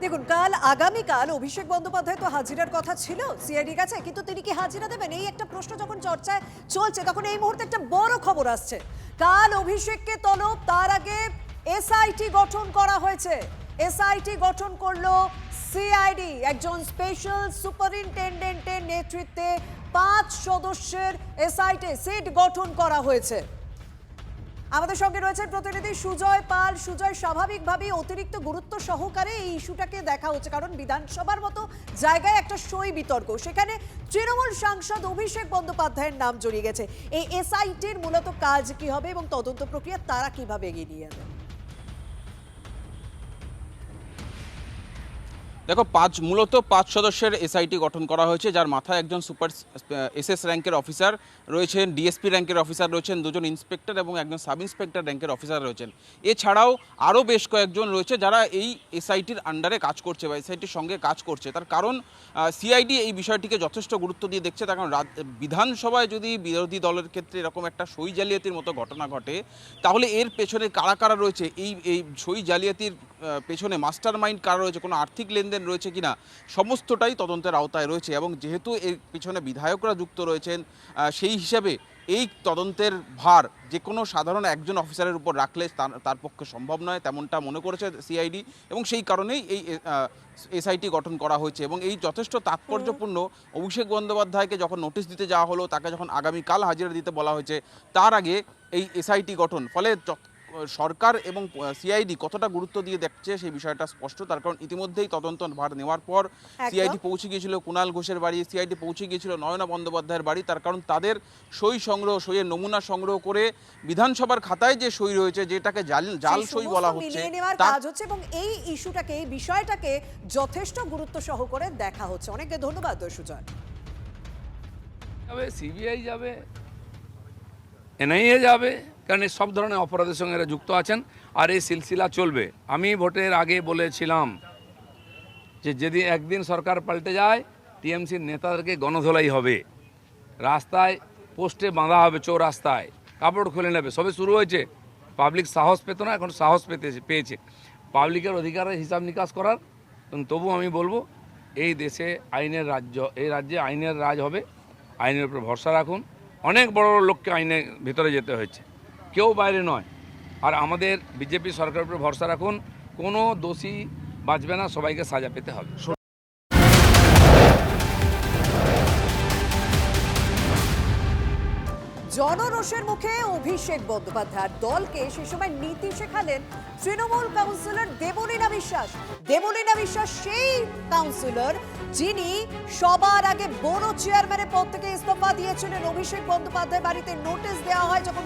দেখুন, আগামীকাল অভিষেক বন্দ্যোপাধ্যায় তো হাজিরার কথা ছিল সিআইডির কাছে, কিন্তু তিনি কি হাজিরা দেবেন এই একটা প্রশ্ন যখন চর্চায় চলছে, তখন এই মুহূর্তে একটা বড় খবর আসছে। কাল অভিষেককে তলব, তার আগে এসআইটি গঠন করা হয়েছে। এসআইটি গঠন করলো সিআইডি, একজন স্পেশাল সুপারিনটেন্ডেন্টের নেতৃত্বে 5 সদস্যের এসআইটি সিট গঠন করা হয়েছে। আমাদের সঙ্গে রয়েছেন প্রতিনিধি সুজয় পাল। সুজয়, স্বাভাবিকভাবেই অতিরিক্ত গুরুত্ব সহকারে এই ইস্যুটাকে দেখা হচ্ছে, কারণ বিধানসভার মতো জায়গায় একটা সই বিতর্ক, সেখানে তৃণমূল সাংসদ অভিষেক বন্দ্যোপাধ্যায়ের নাম জড়িয়ে গেছে। এই এসআইটির মূলত কাজ কি হবে এবং তদন্ত প্রক্রিয়া তারা কিভাবে এগিয়ে নিয়ে যাবে? দেখো, মূলত 5 সদস্যের এসআইটি গঠন করা হয়েছে, যার মাথায় একজন সুপার এসএস র্যাঙ্কের অফিসার রয়েছেন, ডিএসপি র্যাঙ্কের অফিসার রয়েছেন, 2জন ইন্সপেক্টর এবং একজন সাব ইন্সপেক্টর র্যাঙ্কের অফিসার রয়েছেন। এছাড়াও আরও বেশ কয়েকজন রয়েছে যারা এই এসআইটির আন্ডারে কাজ করছে বা এসআইটির সঙ্গে কাজ করছে। তার কারণ সিআইডি এই বিষয়টিকে যথেষ্ট গুরুত্ব দিয়ে দেখছে। তার কারণ বিধানসভায় যদি বিরোধী দলের ক্ষেত্রে এরকম একটা সই জালিয়াতির মতো ঘটনা ঘটে, তাহলে এর পেছনে কারা কারা রয়েছে, এই সই জালিয়াতির পেছনে মাস্টার মাইন্ড কারা রয়েছে, কোনো আর্থিক লেনদেন রয়েছে কিনা, সমস্তটাই তদন্তের আওতায় রয়েছে। এবং যেহেতু এর পিছনে বিধায়করা যুক্ত রয়েছেন, সেই হিসাবে এই তদন্তের ভার যে কোনো সাধারণ একজন অফিসারের উপর রাখলে তার পক্ষে সম্ভব নয়, তেমনটা মনে করেছে সিআইডি। এবং সেই কারণেই এই এসআইটি গঠন করা হয়েছে। এবং এই যথেষ্ট তাৎপর্যপূর্ণ, অভিষেক বন্দ্যোপাধ্যায়কে যখন নোটিশ দিতে যাওয়া হলো, তাকে যখন আগামীকাল হাজিরা দিতে বলা হয়েছে, তার আগে এই এসআইটি গঠন, ফলে সরকার এবং সিআইডি কতটা গুরুত্ব দিয়ে দেখছে সেই বিষয়টা স্পষ্ট। তার কারণ ইতিমধ্যেই তদন্ত ভার নেওয়ার পর সিআইডি পৌঁছে গিয়েছিল কুণাল ঘোষের বাড়ি, সিআইডি পৌঁছে গিয়েছিল নয়না বন্দ্যোপাধ্যায়ের বাড়ি। তার কারণ তাদের সইয়ের নমুনা সংগ্রহ করে বিধানসভার খাতায় যে সই রয়েছে, যেটাকে জাল সই বলা হচ্ছে, কাজ হচ্ছে এবং এই ইস্যুটাকে, এই বিষয়টাকে যথেষ্ট গুরুত্ব সহকারে দেখা হচ্ছে। অনেক ধন্যবাদ সুজয়। সিবিআই যাবে, এনআইএ যাবে, কারণ এই সব ধরনের অপরাধের সঙ্গে এরা যুক্ত আছেন আর এই সিলসিলা চলবে। আমি ভোটের আগে বলেছিলাম যে যদি একদিন সরকার পাল্টে যায়, টিএমসির নেতাদেরকে গণধোলাই হবে, রাস্তায় পোস্টে বাঁধা হবে, চৌরাস্তায় কাপড় খুলে নেবে। সবে শুরু হয়েছে, পাবলিক সাহস পেত না, এখন সাহস পেয়েছে পাবলিকের অধিকারের হিসাব নিকাশ করার। তবু আমি বলবো, এই দেশে আইনের রাজ্য, এই রাজ্যে আইনের রাজ হবে। আইনের উপর ভরসা রাখুন। অনেক বড় বড় লোককে আইনের ভিতরে যেতে হয়েছে, কেউ বাইরে নয়। আর আমাদের বিজেপি সরকারের উপর ভরসা রাখুন, কোনো দোষী বাঁচবে না, সবাইকে সাজা পেতে হবে। জনরোষের মুখে অভিষেক বন্দ্যোপাধ্যায়ের দলকে সে সময় নীতি শেখালেন তৃণমূল কাউন্সিলর দেবলীনা বিশ্বাস। দেবলীনা বিশ্বাস সেই কাউন্সিলর যিনি সবার আগে বড় চেয়ারম্যানের পদ থেকে ইস্তফা দিয়েছিলেন। অভিষেক বন্দ্যোপাধ্যায় বাড়িতে নোটিশ দেওয়া হয় যখন